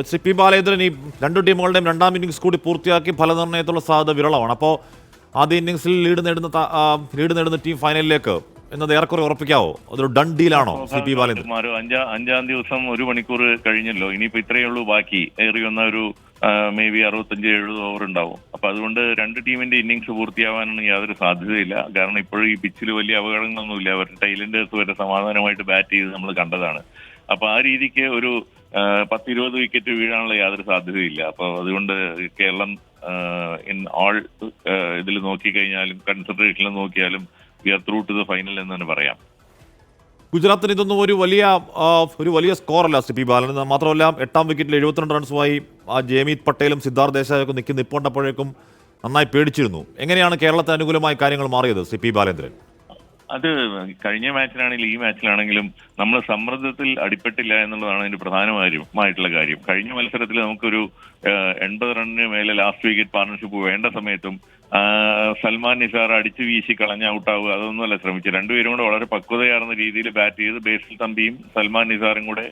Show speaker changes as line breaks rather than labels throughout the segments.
C P Balendran ഈ രണ്ടു ടീമുകളുടെയും രണ്ടാം ഇന്നിംഗ്സ് കൂടി പൂർത്തിയാക്കി ഫലനിർണ്ണയത്തുള്ള സാധ്യത വിരളമാണ്. അപ്പോൾ ആദ്യ ഇന്നിംഗ്സിൽ ലീഡ് നേടുന്ന ടീം ഫൈനലിലേക്ക് എന്നത് ഏറെക്കുറെ ഉറപ്പിക്കാവോ? അതൊരു ഡൺ ഡീലാണോ സി പി ബാലേന്ദ്രൻ?
അഞ്ചാം ദിവസം 1 മണിക്കൂർ കഴിഞ്ഞല്ലോ. ഇനിയിപ്പോ ഇത്രയേ ഉള്ളൂ ബാക്കി. ഏറി വന്ന ഒരു മേ ബി 65-70 ഓവർ ഉണ്ടാവും. അപ്പൊ അതുകൊണ്ട് രണ്ട് ടീമിന്റെ ഇന്നിംഗ്സ് പൂർത്തിയാവാനൊന്നും യാതൊരു സാധ്യതയില്ല. കാരണം ഇപ്പോഴും ഈ പിച്ചിൽ വലിയ അപകടങ്ങളൊന്നുമില്ല. അവരുടെ ടൈലൻഡേഴ്സ് വരെ സമാധാനമായിട്ട് ബാറ്റ് ചെയ്ത് നമ്മൾ കണ്ടതാണ്. അപ്പൊ ആ രീതിക്ക് ഒരു 10-20 വിക്കറ്റ് വീഴാനുള്ള യാതൊരു സാധ്യതയില്ല. അപ്പൊ അതുകൊണ്ട് കേരളം ഇൻ ഓൾ ഇതിൽ നോക്കിക്കഴിഞ്ഞാലും കൺസിഡറേഷനിൽ നോക്കിയാലും we are through to the final എന്ന് തന്നെ പറയാം.
ഗുജറാത്തിന് ഇതൊന്നും ഒരു വലിയ സ്കോറല്ല സി പി ബാലൻ. മാത്രമല്ല 8ാം വിക്കറ്റിൽ 72 റൺസുമായി ജയമീത് പട്ടേലും സിദ്ധാർത്ഥ് ദേശായൊക്കെ നിൽക്കുന്ന നിൽപ്പുണ്ടപ്പോഴേക്കും നന്നായി പേടിച്ചിരുന്നു. എങ്ങനെയാണ് കേരളത്തിന് അനുകൂലമായി കാര്യങ്ങൾ മാറിയത് സി പി ബാലേന്ദ്രൻ?
അത് കഴിഞ്ഞ മാച്ചിലാണെങ്കിലും ഈ മാച്ചിലാണെങ്കിലും നമ്മൾ സമ്മർദ്ദത്തിൽ അടിപ്പെട്ടില്ല എന്നുള്ളതാണ് അതിന്റെ പ്രധാനമായിട്ടുള്ള കാര്യം. കഴിഞ്ഞ മത്സരത്തിൽ നമുക്കൊരു 80 റണ്ണിന് മേലെ ലാസ്റ്റ് വിക്കറ്റ് പാർട്ണർഷിപ്പ് വേണ്ട സമയത്തും സൽമാൻ നിസാർ അടിച്ചു വീശി കളഞ്ഞ ഔട്ടാവുക അതൊന്നുമല്ല ശ്രമിച്ചത്. രണ്ടുപേരും കൂടെ വളരെ പക്വതയാർന്ന രീതിയിൽ ബാറ്റ് ചെയ്ത് ബേസിൽ തമ്പിയും സൽമാൻ നിസാറും കൂടെ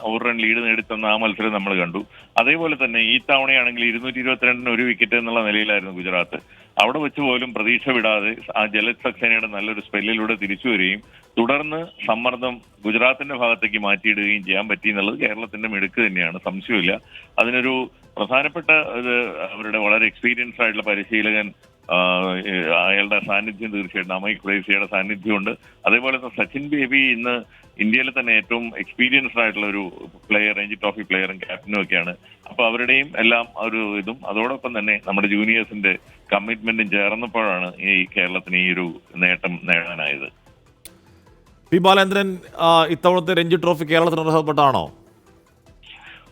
ഒരു റൺ ലീഡ് നേടിത്തന്ന ആ മത്സരം നമ്മൾ കണ്ടു. അതേപോലെ തന്നെ ഈ തവണയാണെങ്കിൽ 222 ഒരു വിക്കറ്റ് എന്നുള്ള നിലയിലായിരുന്നു ഗുജറാത്ത്. അവിടെ വെച്ച് പോലും പ്രതീക്ഷ വിടാതെ ആ ജലജ് സക്സേനയുടെ നല്ലൊരു സ്പെല്ലിലൂടെ തിരിച്ചു വരികയും തുടർന്ന് സമ്മർദ്ദം ഗുജറാത്തിന്റെ ഭാഗത്തേക്ക് മാറ്റിയിടുകയും ചെയ്യാൻ പറ്റി എന്നുള്ളത് കേരളത്തിന്റെ മിടുക്ക് തന്നെയാണ്, സംശയമില്ല. അതിനൊരു പ്രധാനപ്പെട്ട അവരുടെ വളരെ എക്സ്പീരിയൻസ്ഡ് ആയിട്ടുള്ള പരിശീലകൻ അയാളുടെ സാന്നിധ്യം തീർച്ചയായിട്ടും അമയ് ഖുറേഷിയുടെ സാന്നിധ്യമുണ്ട്. അതേപോലെ തന്നെ സച്ചിൻ ബേബി ഇന്ന് ഇന്ത്യയിലെ തന്നെ ഏറ്റവും എക്സ്പീരിയൻസ്ഡ് ആയിട്ടുള്ള ഒരു പ്ലെയർ, രഞ്ജി ട്രോഫി പ്ലെയറും ക്യാപ്റ്റനും ഒക്കെയാണ്. അപ്പൊ അവരുടെയും എല്ലാം ഒരു ഇതും അതോടൊപ്പം തന്നെ നമ്മുടെ ജൂനിയേഴ്സിന്റെ കമ്മിറ്റ്മെന്റും ചേർന്നപ്പോഴാണ് ഈ കേരളത്തിന് ഈ ഒരു നേട്ടം നേടാനായത്.
പി ബാലേന്ദ്രൻ, ഇത്തവണത്തെ രഞ്ജി ട്രോഫി കേരളത്തിന് അർഹതപ്പെട്ടാണോ?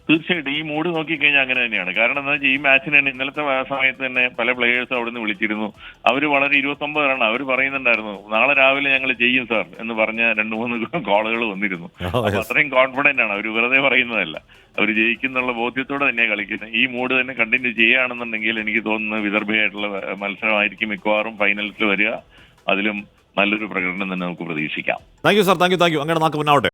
തീർച്ചയായിട്ടും ഈ മൂഡ് നോക്കിക്കഴിഞ്ഞാൽ അങ്ങനെ തന്നെയാണ്. കാരണം എന്താ വെച്ചാൽ ഈ മാച്ചിന് തന്നെ ഇന്നലത്തെ സമയത്ത് തന്നെ പല പ്ലേയേഴ്സും അവിടെ നിന്ന് വിളിച്ചിരുന്നു. അവർ വളരെ 29 റൺ അവർ പറയുന്നുണ്ടായിരുന്നു, നാളെ രാവിലെ ഞങ്ങൾ ചെയ്യും സാർ എന്ന് പറഞ്ഞ 2-3 കോളുകൾ വന്നിരുന്നു. അപ്പൊ അത്രയും കോൺഫിഡന്റ് ആണ് അവർ, വെറുതെ പറയുന്നതല്ല. അവർ ജയിക്കുന്നുള്ള ബോധ്യത്തോടെ തന്നെയാണ് കളിക്കുന്നത്. ഈ മൂഡ് തന്നെ കണ്ടിന്യൂ ചെയ്യുകയാണെന്നുണ്ടെങ്കിൽ എനിക്ക് തോന്നുന്നു വിദർഭയായിട്ടുള്ള മത്സരമായിരിക്കും മിക്കവാറും ഫൈനൽസിൽ വരിക. അതിലും നല്ലൊരു പ്രകടനം തന്നെ നമുക്ക് പ്രതീക്ഷിക്കാം.
Thank you sir, thank you. അങ്ങനെ നാക്ക് മുന്നാവട്ടെ.